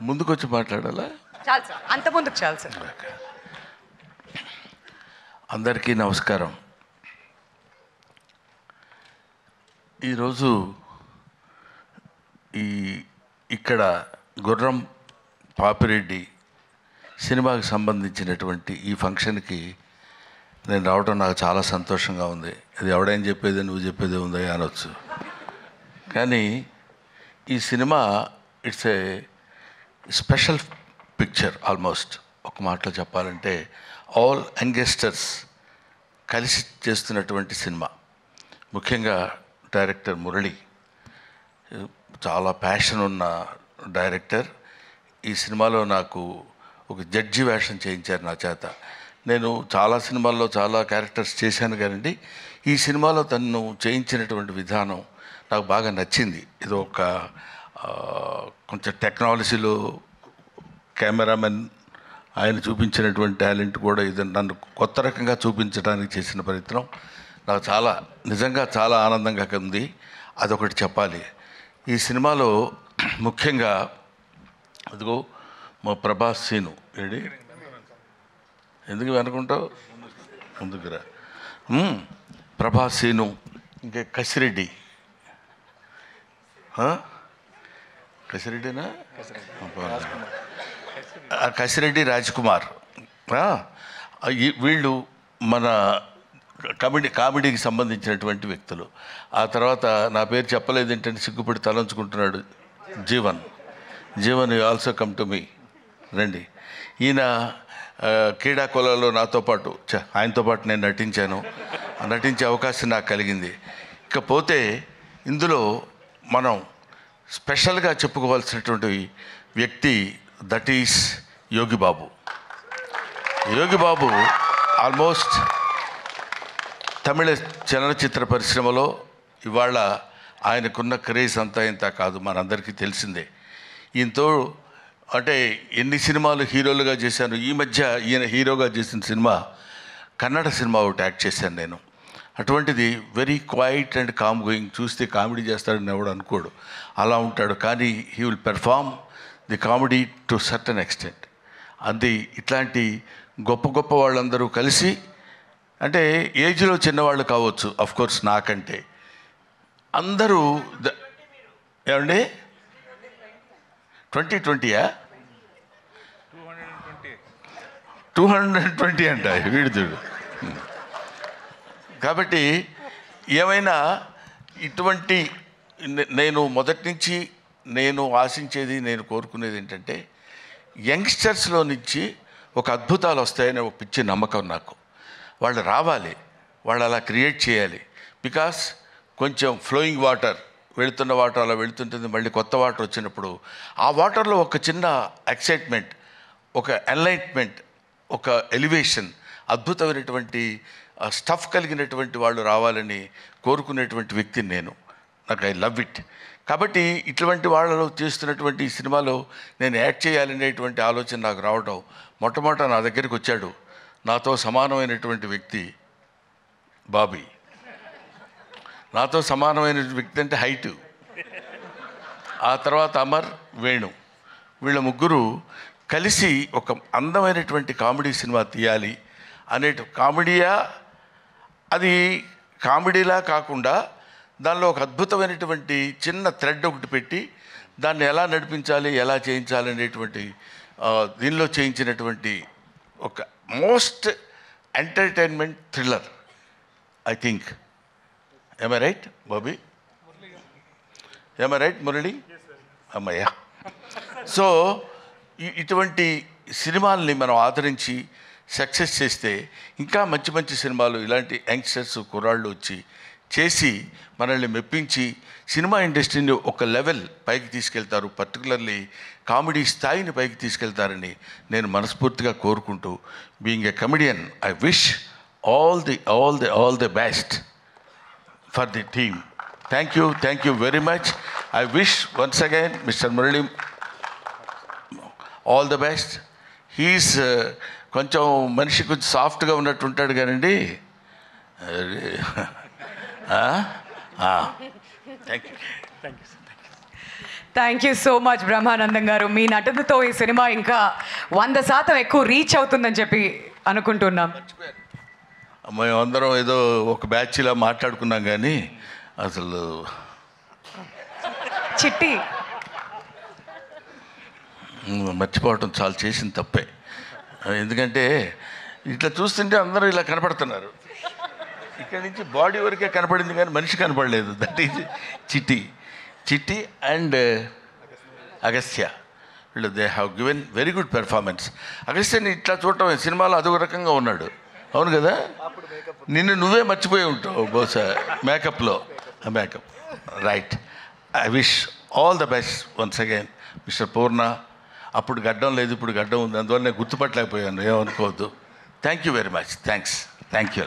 ముందుకు వచ్చి మాట్లాడాలా? చాలు సార్, అంత ముందుకు చాలు సార్. అందరికీ నమస్కారం. ఈరోజు ఇక్కడ గుర్రం పాపిరెడ్డి సినిమాకి సంబంధించినటువంటి ఈ ఫంక్షన్కి నేను రావడం నాకు చాలా సంతోషంగా ఉంది. అది ఎవడైనా చెప్పేది నువ్వు చెప్పేది ఉందా అనొచ్చు, కానీ ఈ cinema it's a special picture. Almost ఒక మాటలో చెప్పాలంటే ఆల్ యంగస్టర్స్ కలిసి చేస్తున్నటువంటి సినిమా. ముఖ్యంగా డైరెక్టర్ మురళి చాలా ప్యాషన్ ఉన్న డైరెక్టర్. ఈ సినిమాలో నాకు ఒక జడ్జి వేషం చేయించారు నా చేత. నేను చాలా సినిమాల్లో చాలా క్యారెక్టర్స్ చేశాను, కానీ ఈ సినిమాలో తను చేయించినటువంటి విధానం నాకు బాగా నచ్చింది. ఇది ఒక కొంచెం టెక్నాలజీలో కెమెరామెన్ ఆయన చూపించినటువంటి టాలెంట్ కూడా ఇది నన్ను కొత్త రకంగా చూపించడానికి చేసిన ప్రయత్నం నాకు చాలా నిజంగా చాలా ఆనందంగా ఉంది. అదొకటి చెప్పాలి. ఈ సినిమాలో ముఖ్యంగా అదిగో మా ప్రభాస్ సీను ఏడి ఎందుకు అనుకుంటావు ముందుకురా. ప్రభాస్ సీను, ఇంకా కసిరెడ్డి, కసిరెడ్డినా కసిరెడ్డి రాజ్కుమార్, వీళ్ళు మన కామెడీకి సంబంధించినటువంటి వ్యక్తులు. ఆ తర్వాత నా పేరు చెప్పలేదు ఏంటంటే సిగ్గుపడి తలంచుకుంటున్నాడు Jeevan. Jeevan you also come to me, రండి. ఈయన క్రీడాకోలలో నాతో పాటు ఆయనతో పాటు నేను నటించే అవకాశం నాకు కలిగింది. ఇకపోతే ఇందులో మనం స్పెషల్గా చెప్పుకోవాల్సినటువంటి వ్యక్తి that is Yogi Babu. Yogi Babu almost తమిళ చలనచిత్ర పరిశ్రమలో ఇవాళ ఆయనకున్న క్రేజ్ అంతా ఇంత కాదు, మనందరికీ తెలిసిందే. ఈయనతో అంటే ఎన్ని సినిమాలు హీరోలుగా చేశాను. ఈ మధ్య ఈయన హీరోగా చేసిన సినిమా కన్నడ సినిమా ఒకటి యాక్ట్ చేశాను నేను. అటువంటిది very quiet and calm going. చూస్తే కామెడీ చేస్తాడని ఎవడు అనుకోడు, అలా ఉంటాడు. కానీ he will perform the comedy to certain extent. అది ఇట్లాంటి గొప్ప గొప్ప వాళ్ళందరూ కలిసి, అంటే ఏజ్లో చిన్నవాళ్ళు కావచ్చు అఫ్కోర్స్ నాకంటే, అందరూ ఏమండి 2020యా 220 అంట వీడిదుడు. కాబట్టి ఏమైనా ఇటువంటి నేను మొదటి నుంచి నేను ఆశించేది, నేను కోరుకునేది ఏంటంటే యంగ్స్టర్స్లో నుంచి ఒక అద్భుతాలు వస్తాయనే ఒక పిచ్చి నమ్మకం నాకు. వాళ్ళు రావాలి, వాళ్ళు అలా క్రియేట్ చేయాలి. బికాస్ కొంచెం ఫ్లోయింగ్ వాటర్, వెళుతున్న వాటర్ అలా వెళుతుంటుంది, మళ్ళీ కొత్త వాటర్ వచ్చినప్పుడు ఆ వాటర్లో ఒక చిన్న ఎక్సైట్మెంట్, ఒక ఎన్లైట్మెంట్, ఒక ఎలివేషన్, అద్భుతమైనటువంటి స్టఫ్ కలిగినటువంటి వాళ్ళు రావాలని కోరుకునేటువంటి వ్యక్తిని నేను. నాకు ఐ లవ్ ఇట్. కాబట్టి ఇటువంటి వాళ్ళలో చేస్తున్నటువంటి ఈ సినిమాలో నేను యాక్ట్ చేయాలనేటువంటి ఆలోచన నాకు రావడం, మొట్టమొదట నా దగ్గరికి వచ్చాడు నాతో సమానమైనటువంటి వ్యక్తి బాబీ. నాతో సమానమైన వ్యక్తి అంటే హైటు. ఆ తర్వాత అమర్, వేణు, వీళ్ళ ముగ్గురు కలిసి ఒక అందమైనటువంటి కామెడీ సినిమా తీయాలి అనే కామెడీయా, అది కామెడీలా కాకుండా దానిలో ఒక అద్భుతమైనటువంటి చిన్న థ్రెడ్ ఒకటి పెట్టి దాన్ని ఎలా నడిపించాలి, ఎలా చేయించాలి అనేటువంటి దీనిలో చేయించినటువంటి ఒక most entertainment thriller I think. Am I right, Bobby? Am I right, Murali? అమ్మయ్య. సో ఇటువంటి సినిమాల్ని మనం ఆదరించి సక్సెస్ చేస్తే ఇంకా మంచి మంచి సినిమాలు ఇలాంటి యంగ్స్టర్స్ కుర్రాళ్ళు వచ్చి చేసి మనల్ని మెప్పించి సినిమా ఇండస్ట్రీని ఒక లెవెల్ పైకి తీసుకెళ్తారు, పర్టికులర్లీ కామెడీ స్థాయిని పైకి తీసుకెళ్తారని నేను మనస్ఫూర్తిగా కోరుకుంటూ, being a comedian I wish all the best for the team. Thank you very much. I wish once again Mr. Murali all the best. He's కొంచెం మనిషి కొంచెం సాఫ్ట్గా ఉన్నట్టు ఉంటాడు కానండి. Thank you. Thank you so much Brahmanandam గారు. మీ నటనతో ఈ సినిమా ఇంకా 100% ఎక్కువ రీచ్ అవుతుందని చెప్పి అనుకుంటున్నాం. మేమందరం ఏదో ఒక బ్యాచ్లా మాట్లాడుకున్నాం కానీ అసలు చిట్టి మర్చిపోవటం చాలా చేసిన తప్పే. ఎందుకంటే ఇట్లా చూస్తుంటే అందరూ ఇలా కనపడుతున్నారు. ఇక్కడి నుంచి బాడీ వరకే కనపడింది కానీ మనిషి కనపడలేదు. That is Chitti and Agastya. వీళ్ళు they have given very good performance. అగస్త్యని ఇట్లా చూడటం సినిమాలో అదొక రకంగా ఉన్నాడు. అవును కదా, నిన్ను నువ్వే మర్చిపోయి ఉంటావు బహుశా మేకప్లో. Makeup right. I wish all the best once again mister Poorna. అప్పుడు గడ్డం లేదు, ఇప్పుడు గడ్డం ఉంది, అందువల్ల నేను గుర్తుపట్టలేకపోయాను, ఏమనుకోవద్దు. Thank you very much. Thank you.